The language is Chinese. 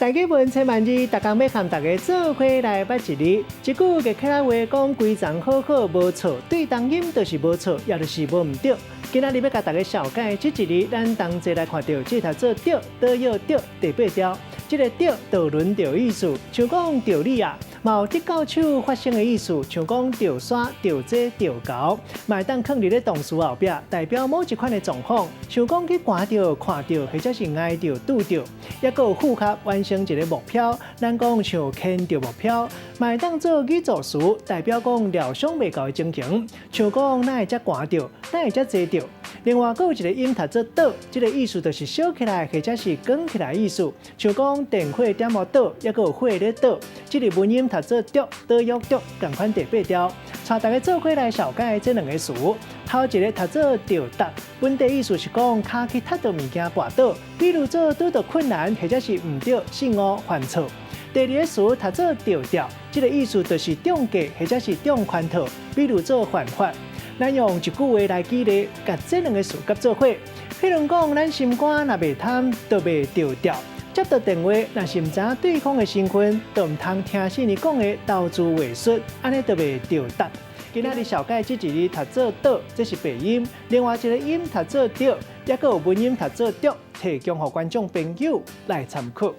大家问千万字，大家要和大家做伙来捌一字。一句个客家话讲，规章好好无错，对当音就是无错，也就是无唔对。今仔日要甲大家小解这一字，咱同齐来看到这头做对，都要对第八条。这个对倒轮着意思，像讲着你啊，嘛有得到手发生的意思，像讲着山、着这、着高，嘛当放伫咧动词后壁，代表某一款的状况，像讲去看到、看到，或者是挨到、拄到，也有符合完成一个目标，咱讲像牵着目标，嘛当做语助词，代表讲料想未到的情形，像讲哪会才看到，哪会才坐到。另外，还有一个音读做倒，这个意思就是烧起来或者是卷起来的意思，像讲电火点火倒，也有火咧倒。这个文音读做倒，倒约倒，同款第八条。带大家做伙来小解这两个词。头一个读做着踏，本地意思是讲脚去踏到物件绊倒，比如做拄到困难或者是唔对、失误、犯错。第二个词读做着调，这个意思就是中计或者是中圈套，比如做犯法。咱用一句话来举例，甲这两个词合做伙。譬如讲，咱心肝若袂贪，就袂着调；接到电话，若是唔知影对方的身份，就唔通听信你讲的投资话术，安尼就袂着答。今仔日小解这一字读做倒，这是鼻音；另外一个音读做着，也有文音读做着，提供予观众朋友来参考。